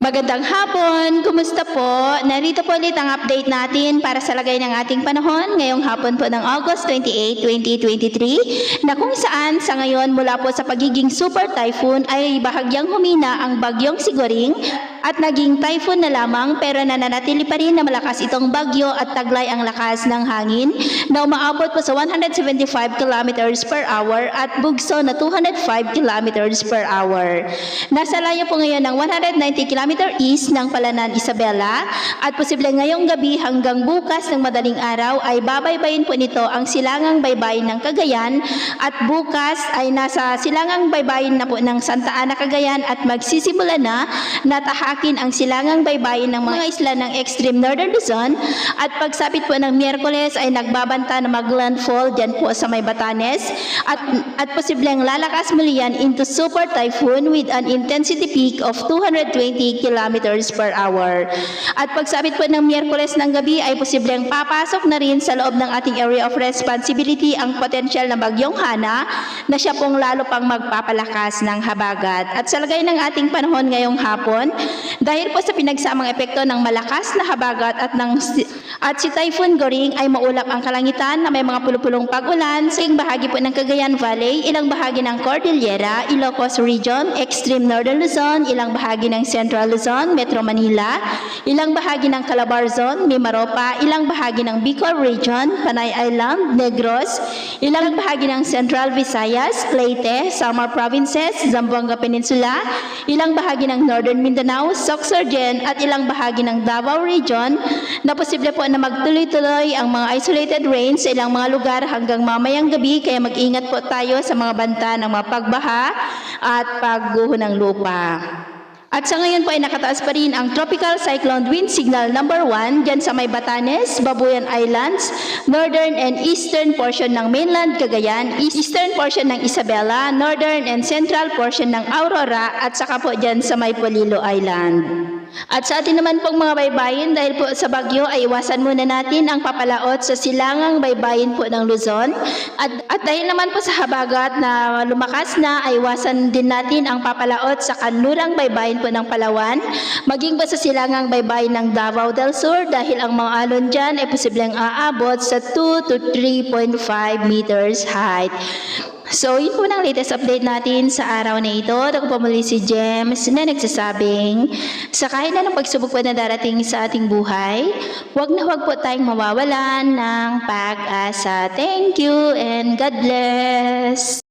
Magandang hapon! Kumusta po? Narito po ulit ang update natin para sa lagay ng ating panahon ngayong hapon po ng August 28, 2023 na kung saan sa ngayon mula po sa pagiging super typhoon ay bahagyang humina ang bagyong Siguring at naging typhoon na lamang pero nananatili pa rin na malakas itong bagyo at taglay ang lakas ng hangin na umaabot po sa 175 kilometers per hour at bugso na 205 kilometers per hour. Nasa layo po ngayon ng 190 km east ng Palanan, Isabela at posible ngayong gabi hanggang bukas ng madaling araw ay babaybayin po nito ang silangang baybayin ng Cagayan at bukas ay nasa silangang baybayin na po ng Santa Ana, Cagayan at magsisimula na natahakin ang silangang baybayin ng mga isla ng extreme northern Luzon at pagsapit po ng Miyerkules ay nagbabanta na maglandfall dyan po sa may Batanes at posibleng lalakas muli yan into super typhoon with an intensity peak of 220 kilometers per hour. At pagsapit po ng Miyerkules ng gabi ay posibleng papasok na rin sa loob ng ating area of responsibility ang potensyal na bagyong Hana na siya pong lalo pang magpapalakas ng habagat. At sa lagay ng ating panahon ngayong hapon, dahil po sa pinagsamang epekto ng malakas na habagat at si Typhoon Goring ay maulap ang kalangitan na may mga pulupulong pag-ulan sa ilang bahagi po ng Cagayan Valley, ilang bahagi ng Cordillera, Ilocos Region, Extreme Northern Luzon, ilang bahagi ng Central Luzon, Metro Manila, ilang bahagi ng Calabar Zone, Mimaropa, ilang bahagi ng Bicol Region, Panay Island, Negros, ilang bahagi ng Central Visayas, Leyte, Samar Provinces, Zamboanga Peninsula, ilang bahagi ng Northern Mindanao, Sorsogon at ilang bahagi ng Davao Region na posible po na magtuloy-tuloy ang mga isolated rains sa ilang mga lugar hanggang mamayang gabi kaya mag-ingat po tayo sa mga banta ng mga pagbaha at pagguho ng lupa. At sa ngayon po ay nakataas pa rin ang Tropical Cyclone Wind Signal number 1 dyan sa may Batanes, Babuyan Islands, northern and eastern portion ng mainland Cagayan, eastern portion ng Isabela, northern and central portion ng Aurora at saka po dyan sa may Polillo Island. At sa atin naman pong mga baybayin, dahil po sa bagyo ay iwasan muna natin ang papalaot sa silangang baybayin po ng Luzon. At dahil naman po sa habagat na lumakas na, ay iwasan din natin ang papalaot sa kanlurang baybayin po ng Palawan, maging pa sa silangang baybayin ng Davao del Sur dahil ang mga alon dyan ay posibleng aabot sa 2 to 3.5 meters height. So, yun po ang latest update natin sa araw na ito. Ako po muli si James na nagsasabing, sa kahit na ng pagsubok po na darating sa ating buhay, huwag na huwag po tayong mawawalan ng pag-asa. Thank you and God bless!